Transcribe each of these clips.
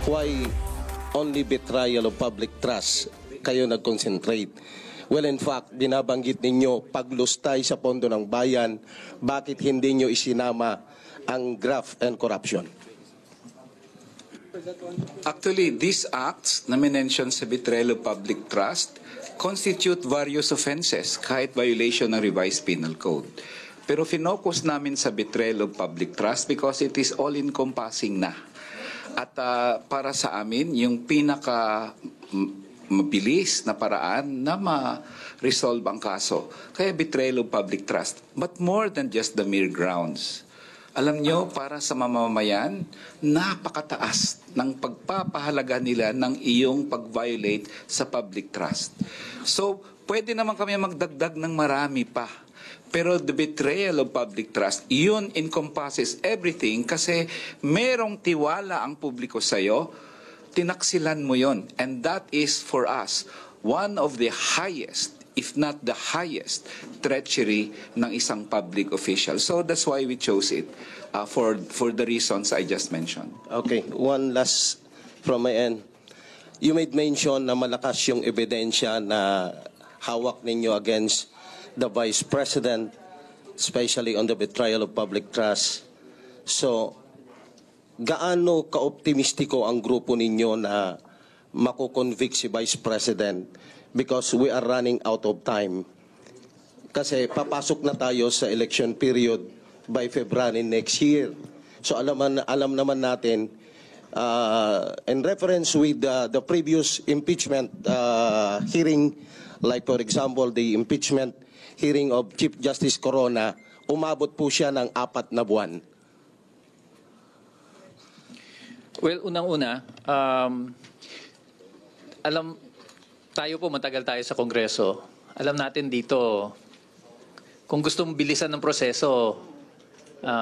why only betrayal of public trust kayo nag-concentrate? Well, in fact, binabanggit ninyo paglustay sa pondo ng bayan, bakit hindi nyo isinama ang graft and corruption? Actually, these acts na minention sa betrayal of public trust constitute various offenses, kahit violation ng revised penal code. Pero finokus namin sa betrayal of public trust because it is all-encompassing na. At para sa amin, yung pinaka mabilis na paraan na ma-resolve ang kaso. Kaya betrayal of public trust. But more than just the mere grounds. Alam nyo, para sa mamamayan, napakataas ng pagpapahalaga nila ng iyong pag-violate sa public trust. So, pwede naman kami magdagdag ng marami pa. Pero the betrayal of public trust, yun encompasses everything kasi merong tiwala ang publiko sa'yo, tinaksilan mo yon. And that is for us one of the highest, if not the highest, treachery ng isang public official. So that's why we chose it for the reasons I just mentioned. Okay, one last from my end. You made mention na malakas yung ebidensya na hawak ninyo against the Vice President, especially on the betrayal of public trust. So, gaano ka-optimistiko ang grupo ninyo na makukonvict si Vice President because we are running out of time? Kasi papasok na tayo sa election period by February next year. So alam naman natin, in reference with the previous impeachment hearing, like for example, the impeachment hearing of Chief Justice Corona, umabot po siya ng 4 na buwan. Well, unang-una, tayo po matagal tayo sa Kongreso. Alam natin dito, kung gusto mong bilisan ng proseso,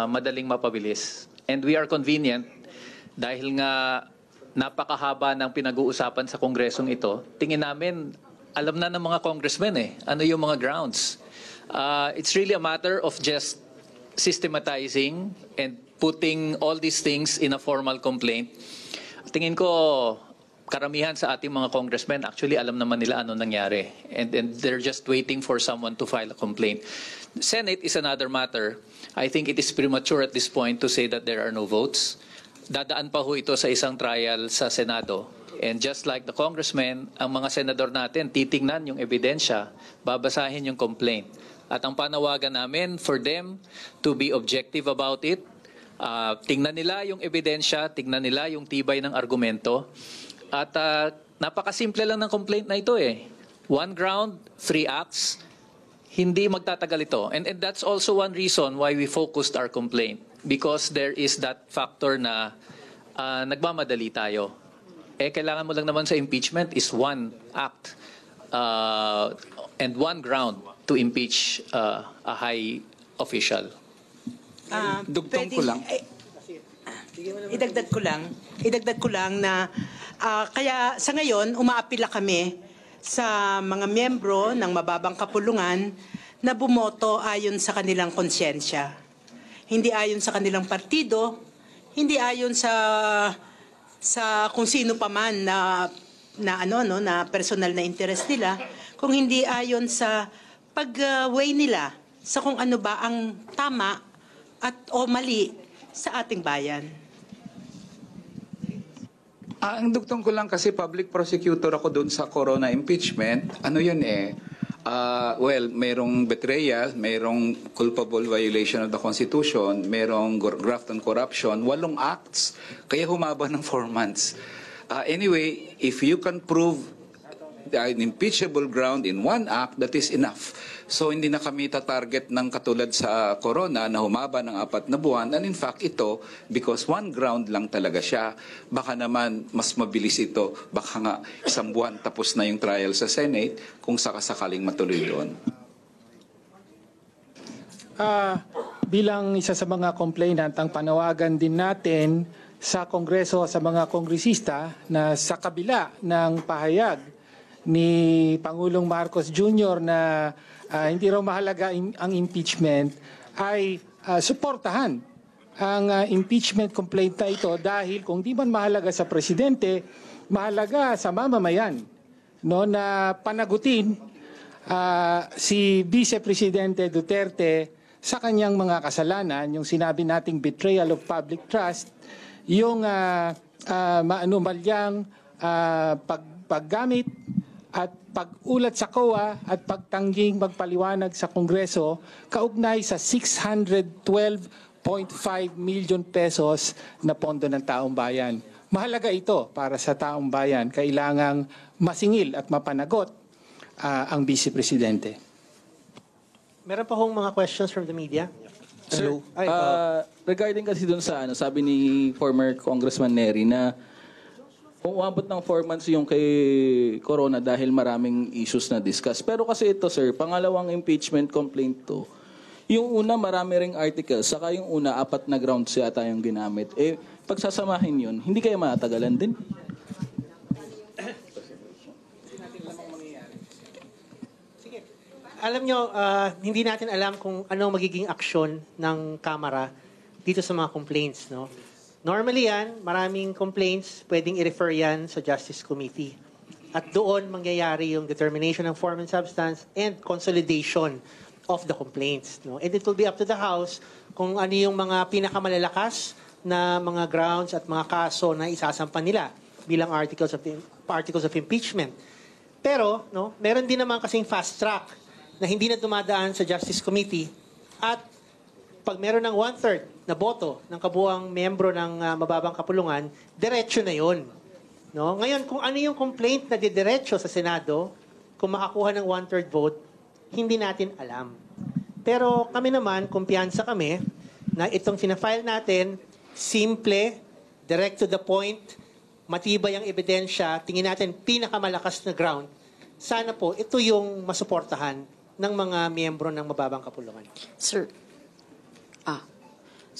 madaling mapabilis. And we are convenient dahil nga napakahaba ng pinag-uusapan sa Kongresong ito. Tingin namin, alam na ng mga congressmen ano yung mga grounds. It's really a matter of just systematizing and putting all these things in a formal complaint. Tingin ko, karamihan sa ating mga congressmen, actually alam naman nila ano nangyari. And they're just waiting for someone to file a complaint. Senate is another matter. I think it is premature at this point to say that there are no votes. Dadaan pa ho ito sa isang trial sa Senado. And just like the congressmen, ang mga senador natin, titingnan yung ebidensya, babasahin yung complaint. At ang panawagan namin for them to be objective about it, tingnan nila yung ebidensya, tingnan nila yung tibay ng argumento. At napakasimple lang ng complaint na ito One ground, 3 acts, hindi magtatagal ito. And that's also one reason why we focused our complaint. Because there is that factor na nagmamadali tayo. Kailangan mo lang naman sa impeachment is 1 act and 1 ground to impeach a high official. Dugtong ko lang. Idagdag ko lang na kaya sa ngayon umaapila kami sa mga miyembro ng mababang kapulungan na bumoto ayon sa kanilang konsyensya. Hindi ayon sa kanilang partido, hindi ayon sa kung sino pa man na personal na interest nila, kung hindi ayon sa pag-weigh nila sa kung ano ba ang tama o mali sa ating bayan. Ang dugtong ko lang kasi public prosecutor ako doon sa Corona impeachment. Ano yun well, mayroong betrayal, mayroong culpable violation of the Constitution, mayroong graft and corruption, 8 acts, kaya humaba ng 4 months. Anyway, if you can prove an impeachable ground in 1 act, that is enough. So hindi na kami tatarget ng katulad sa Corona na humaba ng 4 na buwan. And in fact, ito, because 1 ground lang talaga siya, baka naman mas mabilis ito. Baka nga 1 buwan tapos na yung trial sa Senate kung sakasakaling matuloy doon. Bilang isa sa mga complainant, ang panawagan din natin sa Kongreso, sa mga kongresista na sa kabila ng pahayag ni Pangulong Marcos Jr. na hindi raw mahalaga ang impeachment ay suportahan ang impeachment complaint na ito dahil kung di man mahalaga sa presidente, mahalaga sa mamamayan, no, na panagutin si Vice Presidente Duterte sa kanyang mga kasalanan, yung sinabi nating betrayal of public trust, yung maanumalyang paggamit at pag-ulat sa COA at pagtangging magpaliwanag sa Kongreso kaugnay sa 612.5 million pesos na pondo ng taong bayan. Mahalaga ito para sa taong bayan. Kailangang masingil at mapanagot ang Vice Presidente. Meron pa hong mga questions from the media? Sir, Ay, regarding kasi dun sa sabi ni former Congressman Nery na kung umabot ng 4 months yung kay Corona dahil maraming issues na discuss. Pero kasi ito, sir, pangalawang impeachment complaint to. Yung una, marami ring articles. Saka yung una, 4 na grounds yata yung ginamit. Pagsasamahin yun, hindi kayo matagalan din? Alam nyo, hindi natin alam kung anong magiging aksyon ng Kamara dito sa mga complaints. No? Normally yan, maraming complaints, pwedeng i-refer yan sa Justice Committee. At doon mangyayari yung determination ng form and substance and consolidation of the complaints. No? And it will be up to the House kung ano yung mga pinakamalalakas na mga grounds at mga kaso na isasampan nila bilang articles of impeachment. Pero, no, meron din naman kasing fast track na hindi na dumadaan sa Justice Committee at pag meron ng 1/3 na boto ng kabuuang membro ng mababang kapulungan, diretso na yon. No? Ngayon, kung ano yung complaint na didiretso sa Senado, kung makakuha ng 1/3 vote, hindi natin alam. Pero kami naman, kumpiyansa kami na itong fina-file natin, simple, direct to the point, matibay ang ebidensya, tingin natin pinakamalakas na ground, sana po ito yung masuportahan ng mga miyembro ng mababang kapulungan. Sir,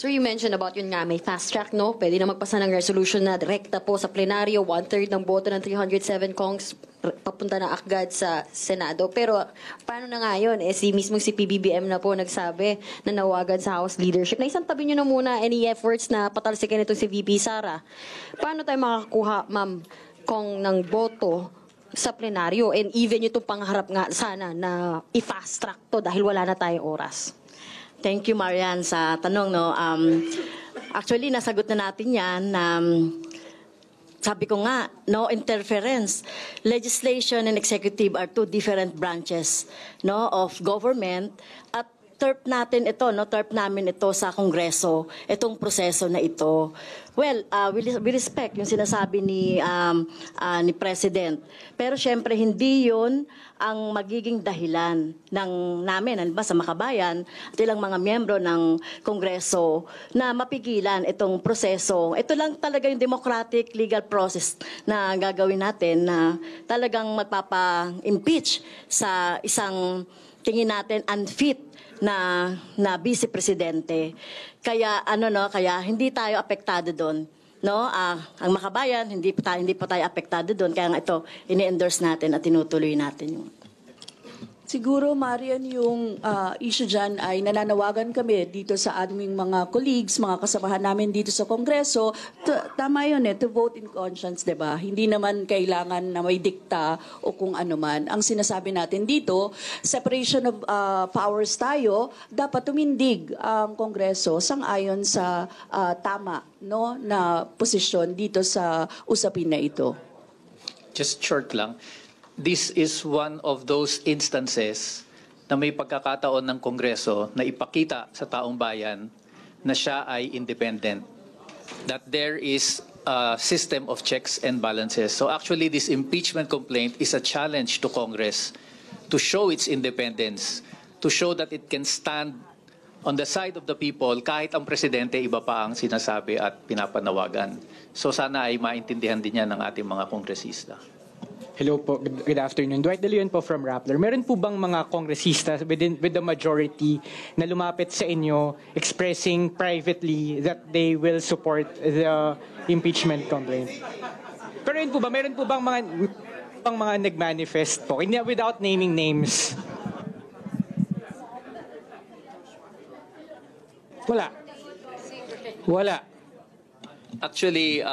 you mentioned about yun nga, may fast track, no? Pwede na magpasa ng resolution na direkta po sa plenaryo, 1/3 ng boto ng 307 Kongs papunta na agad sa Senado. Pero paano na nga yun? Si PBBM na po nagsabi na nawagan sa House leadership. Naisang tabi nyo na muna any efforts na patalsikin itong si VP Sara. Paano tayo makakakuha, ma'am, Kong, ng boto sa plenaryo? And even itong pangharap nga sana na i-fast track to dahil wala na tayong oras. Thank you, Marian, sa tanong. No? Actually, nasagot na natin yan. Sabi ko nga, no interference. Legislation and executive are two different branches, no, of government. At terp natin ito, no, terp namin ito sa Kongreso, itong proseso na ito. Well, we respect yung sinasabi ni President. Pero syempre, hindi yun ang magiging dahilan ng namin, sa Makabayan, at ilang mga miyembro ng Kongreso na mapigilan itong proseso. Ito lang talaga yung democratic legal process na gagawin natin na talagang magpapa-impeach sa isang tingin natin unfit na Vice Presidente. Kaya kaya hindi tayo apektado doon. No, ang Makabayan hindi pa tayo apektado doon. Kaya nga ito ini-endorse natin at tinutuloy natin yung. Siguro, Marian, yung issue dyan ay nananawagan kami dito sa aming mga colleagues, mga kasamahan namin dito sa Kongreso. Tama yun to vote in conscience, diba? Hindi naman kailangan na may dikta o kung ano man. Ang sinasabi natin dito, separation of powers tayo, dapat tumindig ang Kongreso sang-ayon sa tama, no, na posisyon dito sa usapin na ito. Just short lang. This is one of those instances na may pagkakataon ng Kongreso na ipakita sa taong bayan na siya ay independent. That there is a system of checks and balances. So actually, this impeachment complaint is a challenge to Congress to show its independence, to show that it can stand on the side of the people kahit ang presidente iba pa ang sinasabi at pinapanawagan. So sana ay maintindihan din yan ng ating mga kongresista. Hello po, good afternoon. Dwight De Leon po from Rappler. Meron po bang mga kongresista with the majority na lumapit sa inyo expressing privately that they will support the impeachment complaint? Pero yun po ba, meron po bang mga nag-manifest po, without naming names? Wala. Wala. Actually,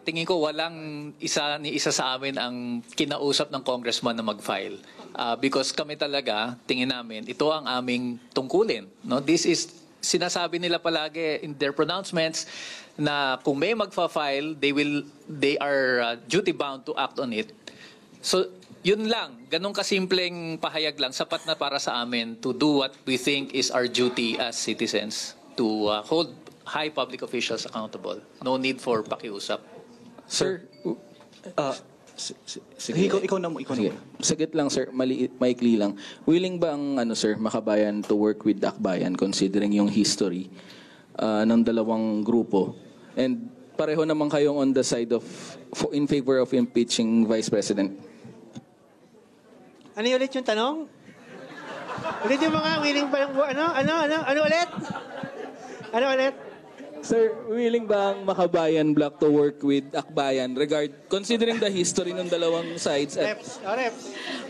tingin ko walang isa sa amin ang kinausap ng congressman na mag-file. Because kami talaga, tingin namin, ito ang aming tungkulin. No? This is, sinasabi nila palagi in their pronouncements na kung may magfa-file, they are duty bound to act on it. So, yun lang, ganun kasimpleng pahayag lang, sapat na para sa amin to do what we think is our duty as citizens, to hold high public officials accountable. No need for pakiusap. Sir, Sige. Ikaw na. Sige. Sagit lang sir, maikli lang. Willing ba ang sir, Makabayan to work with Akbayan considering yung history ng dalawang grupo? And pareho naman kayong on the side of in favor of impeaching Vice President. Ano ulit yung tanong? Ulit yung mga willing ba yung ano ulit? Ano ulit? Sir, willing ba ang Makabayan Bloc to work with Akbayan considering the history ng dalawang sides? Reps.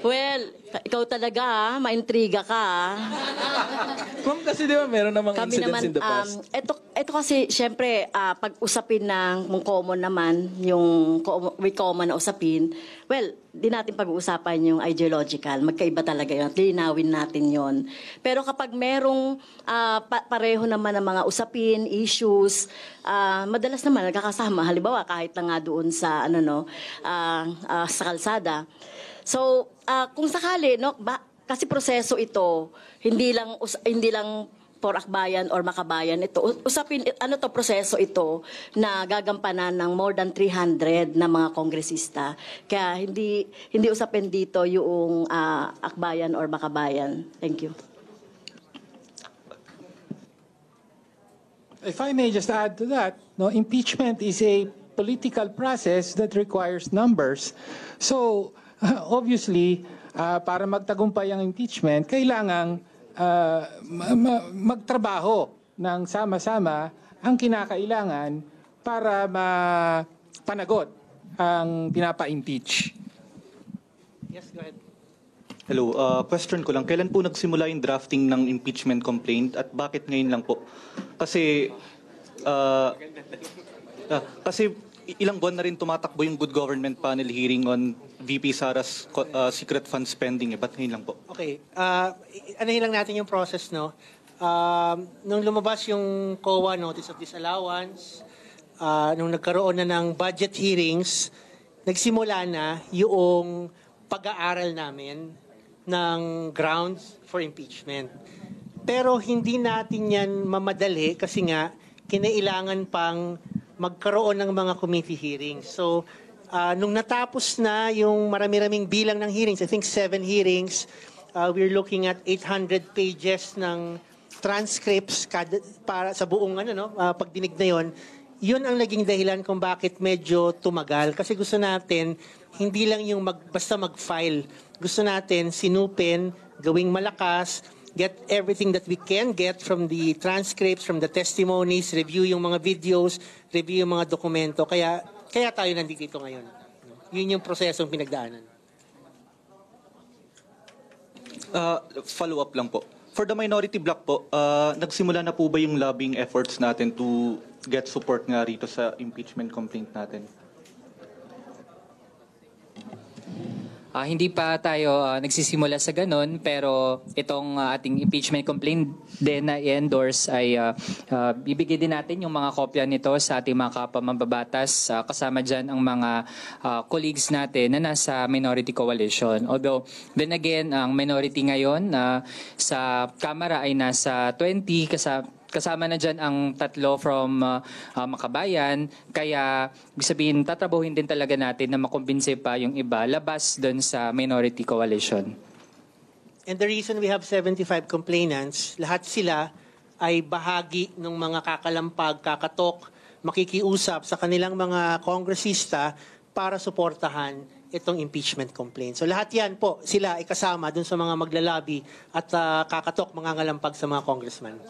Well, ikaw talaga, maintriga ka. Kung kasi di ba meron namang Kami incidents naman, in the past. ito kasi, syempre, pag usapin ng common naman, yung with common na usapin, well, di natin pag-uusapan yung ideological. Magkaiba talaga yun. Linawin natin yon. Pero kapag merong pareho naman ng mga usapin, issues, madalas naman nagkakasama. Halimbawa, kahit na nga doon sa, sa kalsada. So, kung sakali, kasi proseso ito, hindi lang for Akbayan or Makabayan ito. Usapin, proseso ito na gagampanan ng more than 300 na mga kongresista. Kaya hindi usapin dito yung Akbayan or Makabayan. Thank you. If I may just add to that, impeachment is a political process that requires numbers. So, obviously, para magtagumpay ang impeachment, kailangang magtrabaho ng sama-sama ang kinakailangan para mapanagot ang pinapa-impeach. Yes, go ahead. Hello, question ko lang. Kailan po nagsimula yung drafting ng impeachment complaint at bakit ngayon lang po? Kasi ilang buwan na rin tumatakbo yung Good Government Panel hearing on VP Sara's secret fund spending. Ba't ngayon lang po? Okay. Anahin lang natin yung process, no? Nung lumabas yung COA Notice of Disallowance, nung nagkaroon na ng budget hearings, nagsimula na yung pag-aaral namin ng grounds for impeachment. Pero hindi natin yan mamadali kasi nga kinailangan pang magkaroon ng mga committee hearings. So, nung natapos na yung marami-raming bilang ng hearings, I think 7 hearings, we're looking at 800 pages ng transcripts para sa buong pagdinig na yon. Yun ang naging dahilan kung bakit medyo tumagal. Kasi gusto natin, hindi lang yung basta mag-file. Gusto natin sinupin, gawing malakas, get everything that we can get from the transcripts, from the testimonies, review yung mga videos, review yung mga dokumento. Kaya tayo nandito ngayon. Yun yung prosesong pinagdaanan. Follow-up lang po. For the minority bloc po, nagsimula na po ba yung lobbying efforts natin to get support nga rito sa impeachment complaint natin? Hindi pa tayo nagsisimula sa ganun, pero itong ating impeachment complaint din na i-endorse ay bibigay din natin yung mga kopya nito sa ating mga kapamambabatas, kasama dyan ang mga colleagues natin na nasa minority coalition. Although, then again, ang minority ngayon sa Kamara ay nasa 20, kasama na dyan ang 3 from Makabayan, kaya ibig sabihin, tatrabahuin din talaga natin na makumbinse pa yung iba labas dun sa minority coalition. And the reason we have 75 complainants, lahat sila ay bahagi ng mga kakalampag, kakatok, makikiusap sa kanilang mga kongresista para suportahan itong impeachment complaint. So lahat yan po, sila ay kasama dun sa mga maglalabi at kakatok, mga ngalampag sa mga congressman.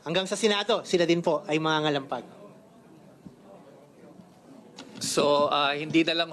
Hanggang sa Senado, sila din po ay mga ngalampag. So, hindi na lang